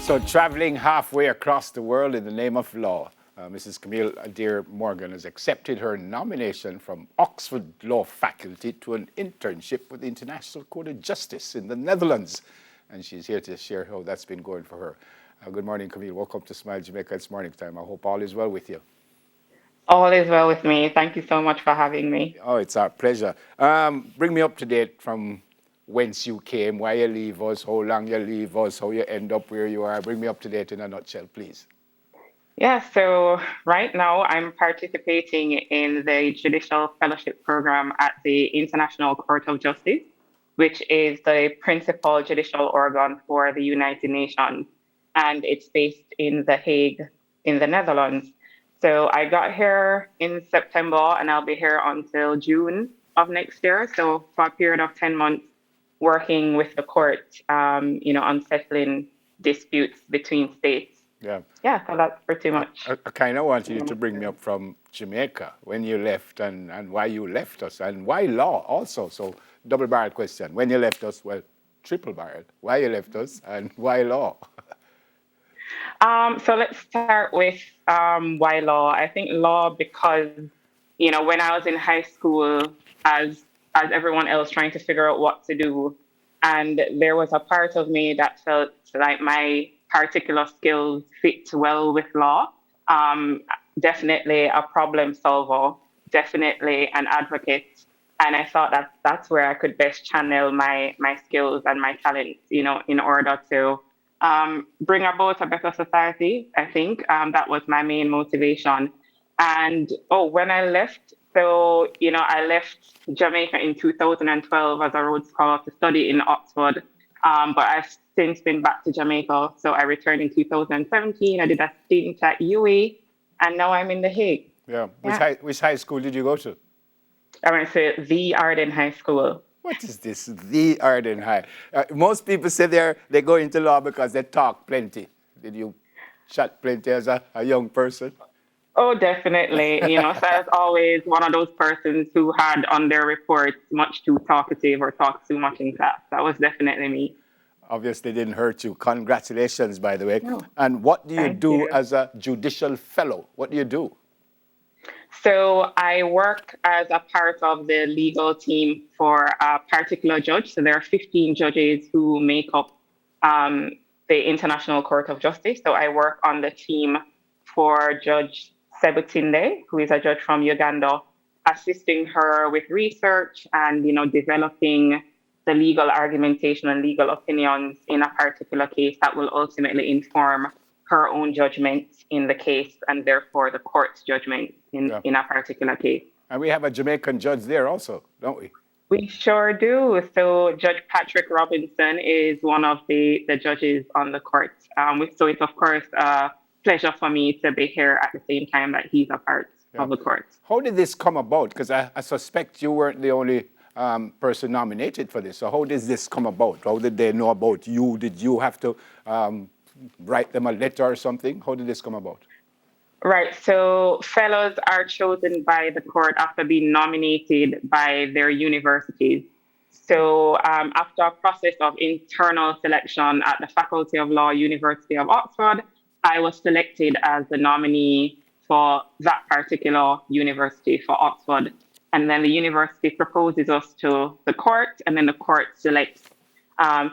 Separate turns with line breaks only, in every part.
So traveling halfway across the world in the name of law, Mrs. Kamille Adair Morgan has accepted her nomination from Oxford Law Faculty to an internship with the International Court of Justice in the Netherlands. And she's here to share how that's been going for her. Good morning, Kamille. Welcome to Smile Jamaica. It's morning time. I hope all is well with you.
All is well with me. Thank you so much for having me.
Oh, it's our pleasure. Bring me up to date from whence you came, why you leave us, how long you leave us, how you end up where you are. Bring me up to date in a nutshell, please.
Yeah, so right now I'm participating in the Judicial Fellowship program at the International Court of Justice, which is the principal judicial organ for the United Nations, and it's based in The Hague in the Netherlands. So I got here in September and I'll be here until June of next year. So for a period of 10 months, working with the court, on settling disputes between states.
Yeah.
Yeah, so that's pretty much.
I kind of want you to bring me up from Jamaica, when you left and why you left us, and why law also. So double-barrel question. When you left us, well, triple-barrel. Why you left us and why law?
So let's start with why law. I think law because, when I was in high school, as everyone else trying to figure out what to do, and there was a part of me that felt like my particular skills fit well with law. Definitely a problem solver, definitely an advocate. And I thought that that's where I could best channel my skills and my talents, in order to bring about a better society. I think that was my main motivation. And when I left, I left Jamaica in 2012 as a Rhodes Scholar to study in Oxford. But I've since been back to Jamaica. So I returned in 2017. I did a stint at UAE, and now I'm in The Hague.
Yeah. Which high school did you go to?
I went to the Arden High School.
What is this, the Arden High? Most people say they go into law because they talk plenty. Did you chat plenty as a young person?
Oh, definitely. So I was always one of those persons who had on their reports much too talkative or talked too much in class. That was definitely me.
Obviously didn't hurt you. Congratulations, by the way.
No.
And what do you
Thank
do
you.
as a Judicial Fellow? What do you do?
So I work as a part of the legal team for a particular judge. So there are 15 judges who make up the International Court of Justice. So I work on the team for Judge Sebutinde, who is a judge from Uganda, assisting her with research and, developing the legal argumentation and legal opinions in a particular case that will ultimately inform her own judgment in the case and therefore the court's judgment in a particular case.
And we have a Jamaican judge there also, don't we?
We sure do. So Judge Patrick Robinson is one of the judges on the court. So it's, of course, a pleasure for me to be here at the same time that he's a part of the court.
How did this come about? Because I suspect you weren't the only person nominated for this. So how did this come about? How did they know about you? Did you have to write them a letter or something? How did this come about?
Right. So fellows are chosen by the court after being nominated by their universities. So after a process of internal selection at the Faculty of Law, University of Oxford, I was selected as the nominee for that particular university for Oxford. And then the university proposes us to the court, and then the court selects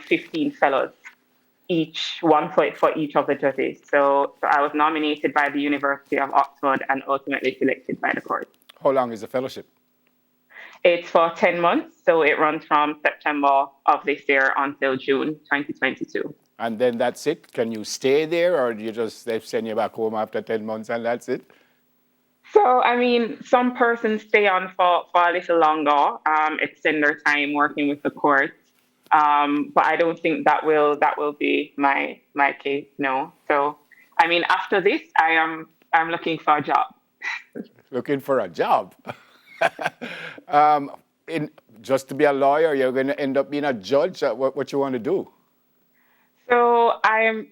15 fellows, each one for each of the judges. So I was nominated by the University of Oxford and ultimately selected by the court.
How long is the fellowship?
It's for 10 months, so it runs from September of this year until June 2022.
And then that's it? Can you stay there, or do you just they send you back home after 10 months and that's it?
So, some persons stay on for a little longer, extend their time working with the court. But I don't think that will be my case, no. So, after this, I'm looking for a job.
Looking for a job? Just to be a lawyer, you're going to end up being a judge? What you want to do?
So I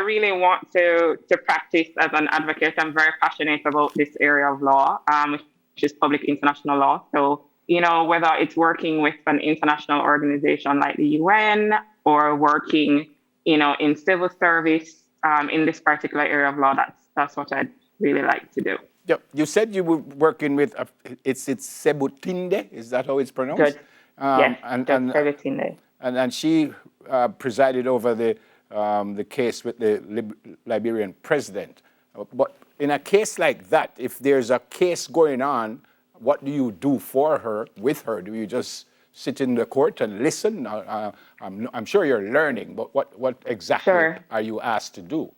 really want to practice as an advocate. I'm very passionate about this area of law, which is public international law. So, whether it's working with an international organization like the UN or working in civil service, in this particular area of law, that's what I'd really like to do.
Yep. You said you were working with, it's Sebutinde, is that how it's pronounced?
Judge, yes, Judge Sebutinde.
And she presided over the case with the Liberian president. But in a case like that, if there's a case going on, what do you do for her, with her? Do you just sit in the court and listen? I'm sure you're learning, but what exactly are you asked to do?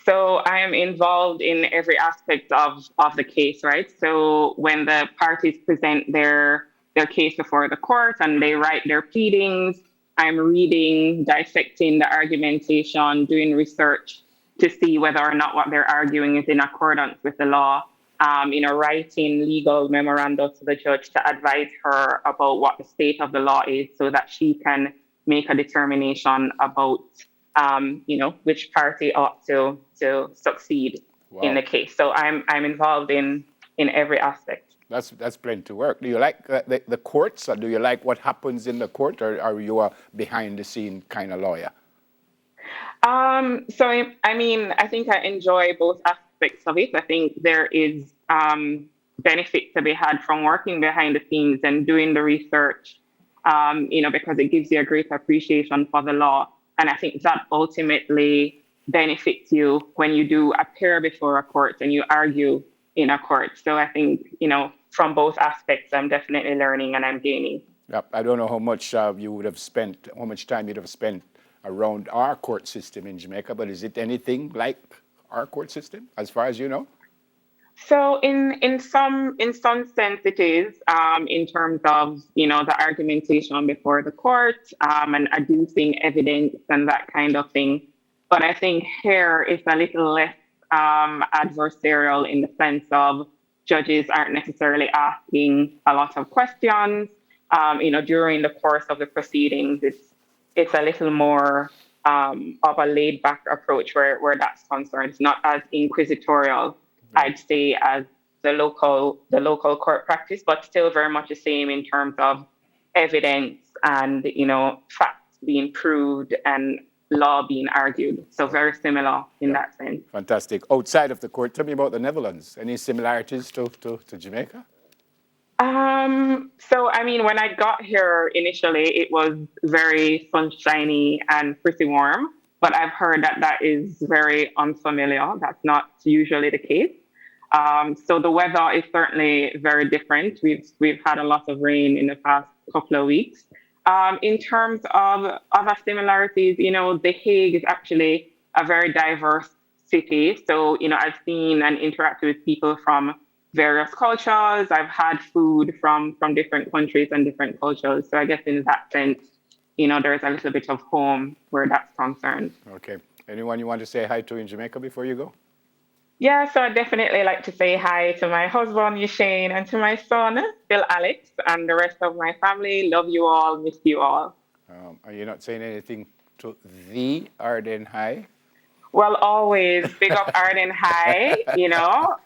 So I am involved in every aspect of the case, right? So when the parties present their case before the court and they write their pleadings, I'm reading, dissecting the argumentation, doing research to see whether or not what they're arguing is in accordance with the law. Writing legal memoranda to the judge to advise her about what the state of the law is so that she can make a determination about, which party ought to succeed in the case. So I'm involved in every aspect.
That's plenty of work. Do you like the courts, or do you like what happens in the court, or are you a behind-the-scene kind of lawyer?
I think I enjoy both aspects of it. I think there is benefit to be had from working behind the scenes and doing the research, because it gives you a great appreciation for the law. And I think that ultimately benefits you when you do appear before a court and you argue in a court. So I think, from both aspects, I'm definitely learning and I'm gaining.
Yep. I don't know how much time you'd have spent around our court system in Jamaica, but is it anything like our court system, as far as you know?
So in some sense it is, in terms of, the argumentation before the court, and adducing evidence and that kind of thing. But I think here it's a little less adversarial in the sense of judges aren't necessarily asking a lot of questions. During the course of the proceedings, it's a little more of a laid back approach where that's concerned. It's not as inquisitorial, I'd say, as the local court practice, but still very much the same in terms of evidence and, facts being proved and law being argued. So very similar in that sense.
Fantastic. Outside of the court, tell me about the Netherlands. Any similarities to Jamaica?
When I got here initially, it was very sunshiny and pretty warm, but I've heard that is very unfamiliar. That's not usually the case. So the weather is certainly very different. We've had a lot of rain in the past couple of weeks. In terms of other similarities, The Hague is actually a very diverse city. So, I've seen and interacted with people from various cultures. I've had food from different countries and different cultures. So I guess in that sense, there's a little bit of home where that's concerned.
Okay. Anyone you want to say hi to in Jamaica before you go?
Yeah, so I'd definitely like to say hi to my husband, Yushane, and to my son, Bill Alex, and the rest of my family. Love you all, miss you all.
Are you not saying anything to the Arden High?
Well, always big up Arden High,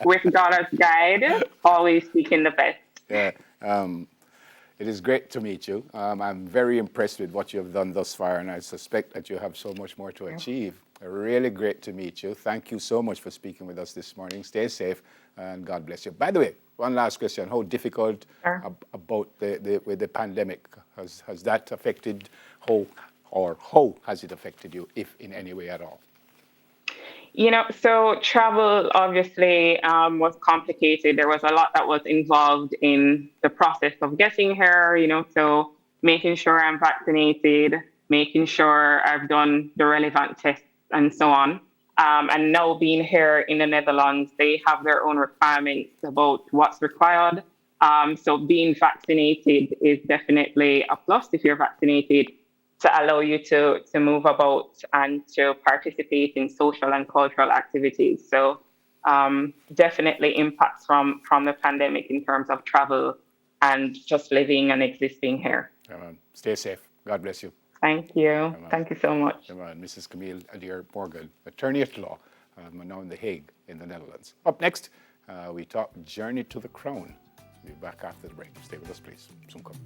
with God as guide, always seeking the best.
Yeah. It is great to meet you. I'm very impressed with what you have done thus far, and I suspect that you have so much more to achieve. Really great to meet you. Thank you so much for speaking with us this morning. Stay safe, and God bless you. By the way, one last question. How difficult about with the pandemic? Has that affected how has it affected you, if in any way at all?
So travel obviously was complicated. There was a lot that was involved in the process of getting here, so making sure I'm vaccinated, making sure I've done the relevant tests and so on. And now being here in the Netherlands, they have their own requirements about what's required. So being vaccinated is definitely a plus if you're vaccinated, to allow you to move about and to participate in social and cultural activities. So definitely impacts from the pandemic in terms of travel and just living and existing here.
Stay safe. God bless you.
Thank you. Thank you so much.
Mrs. Kamille Adair Morgan, attorney at law, now in The Hague in the Netherlands. Up next, we talk Journey to the Crown. We'll be back after the break. Stay with us, please. Soon come.